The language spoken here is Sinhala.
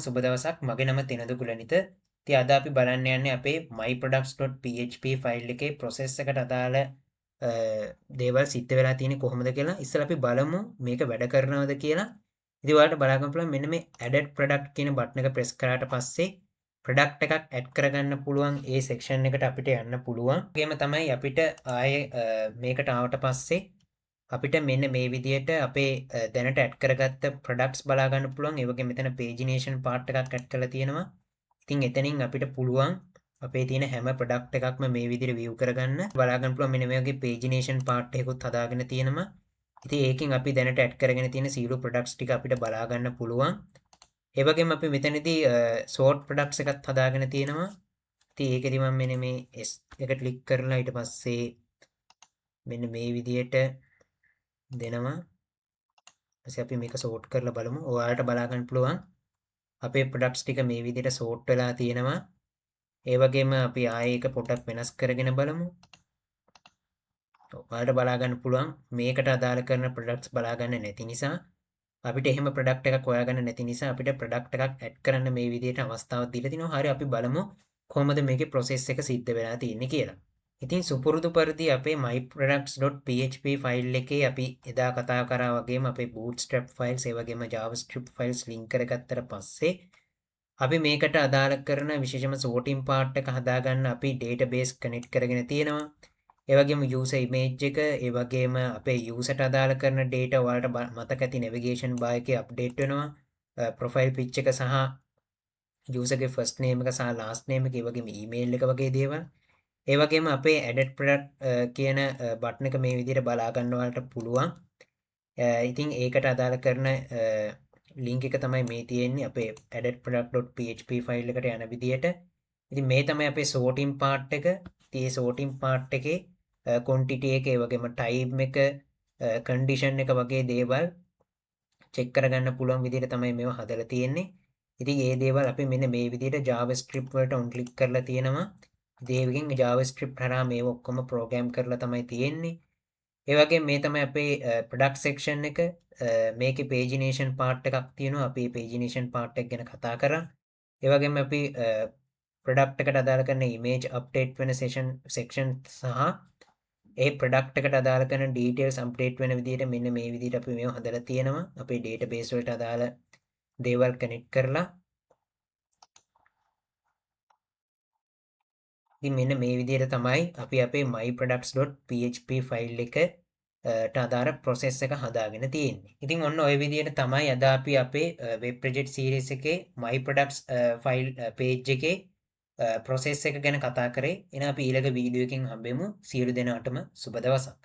සුබ දවසක්. මගේ නම තිනද කුලනිත. ඉතින් අද අපි බලන්න යන්නේ අපේ myproducts.php ෆයිල් එකේ process එකට අදාළ දේවල් සිද්ධ වෙලා තියෙන්නේ කොහොමද කියලා. ඉස්සෙල්ලා අපි බලමු මේක වැඩ කරනවද කියලා. ඉතින් ඔයාලට බලා ගන්න පුළුවන් මෙන්න මේ added product කියන බටන් එක press කරාට පස්සේ product එකක් add කරගන්න පුළුවන් ඒ section එකට අපිට යන්න පුළුවන්. ඒකෙම තමයි අපිට ආයේ මේකට ආවට පස්සේ අපිට මෙන්න මේ විදිහට අපේ දැනට ඇඩ් කරගත්ත ප්‍රොඩක්ට්ස් බලා ගන්න පුළුවන්. ඒ වගේ මෙතන පේජිනේෂන් පාර්ට් එකක් ඇඩ් කරලා තියෙනවා. ඉතින් එතනින් අපිට පුළුවන් අපේ තියෙන හැම ප්‍රොඩක්ට් එකක්ම මේ විදිහට view කරගන්න. බලා ගන්න පුළුවන් මෙන්න මේ වගේ පේජිනේෂන් පාර්ට් එකකුත් හදාගෙන තියෙනවා. ඉතින් ඒකෙන් අපි දැනට ඇඩ් කරගෙන තියෙන සියලු ප්‍රොඩක්ට්ස් ටික අපිට බලා ගන්න පුළුවන්. ඒ වගේම අපි මෙතනදී sort ප්‍රොඩක්ට්ස් එකක් හදාගෙන තියෙනවා. ඉතින් ඒකෙදි මම මෙන්න මේ S එක ක්ලික් කරලා ඊට පස්සේ මෙන්න මේ විදිහට දෙනවා. ඊපස්සේ අපි මේක sort කරලා බලමු. ඔයාලට බලා ගන්න පුළුවන් අපේ products ටික මේ විදිහට sort වෙලා තියෙනවා. ඒ වගේම අපි ආයේ එක පොඩක් වෙනස් කරගෙන බලමු. ඔයාලට බලා ගන්න පුළුවන් මේකට අදාළ කරන products බලා ගන්න නැති නිසා අපිට එහෙම product එකක් හොයාගන්න නැති නිසා අපිට product එකක් add කරන්න මේ විදිහට අවස්ථාවක් දීලා තිනවා. හරි අපි බලමු කොහොමද මේකේ process එක සිද්ධ වෙලා තියෙන්නේ කියලා. ඉතින් සුපුරුදු පරිදි අපේ myproducts.php ෆයිල් එකේ අපි එදා කතා කරා වගේම අපේ bootstrap files ඒ වගේම javascript files link කරගත්තට පස්සේ අපි මේකට අදාළ කරන විශේෂම sorting part එක හදාගන්න අපි database connect කරගෙන තියෙනවා. ඒ වගේම user image එක ඒ වගේම අපේ user ට අදාළ කරන data වලට මතක ඇති navigation bar එකේ update වෙනවා. profile pic එක සහ user ගේ first name එක සහ last name එක ඒ වගේම email එක වගේ දේවල්. ඒ වගේම අපේ added product කියන බටන් එක මේ විදිහට බලා ගන්න වලට පුළුවන්. ඉතින් ඒකට අදාළ කරන link එක තමයි මේ තියෙන්නේ අපේ addedproduct.php ෆයිල් එකට යන විදිහට. ඉතින් මේ තමයි අපේ sorting part එක. ඉතින් මේ sorting part එකේ quantity එක ඒ වගේම time එක condition එක වගේ දේවල් check කරගන්න පුළුවන් විදිහට තමයි මේවා හදලා තියෙන්නේ. ඉතින් මේ දේවල් අපි මෙන්න මේ විදිහට JavaScript වලට on click කරලා තියෙනවා. දේවකින් JavaScript හරහා මේව ඔක්කොම ප්‍රෝග්‍රෑම් කරලා තමයි තියෙන්නේ. ඒ වගේම මේ තමයි අපේ product section එක. මේකේ pagination part එකක් තියෙනවා. අපි pagination part එක ගැන කතා කරා. ඒ වගේම අපි product එකට අදාළ කරන image update වෙන section සහ ඒ product එකට අදාළ කරන details update වෙන විදිහට මෙන්න මේ විදිහට අපි මේව හදලා තියෙනවා. අපේ database වලට අදාළ දේවල් connect කරලා ඉතින් මෙන්න මේ විදිහට තමයි අපි අපේ myproducts.php ෆයිල් එකට අදාළ process එක හදාගෙන තියෙන්නේ. ඉතින් ඔන්න ඔය විදිහට තමයි අද අපි අපේ web project series එකේ myproducts ෆයිල් page එකේ process එක ගැන කතා කරේ. එහෙනම් අපි ඊළඟ වීඩියෝ එකකින් හම්බෙමු. සියලු දෙනාටම සුබ දවසක්.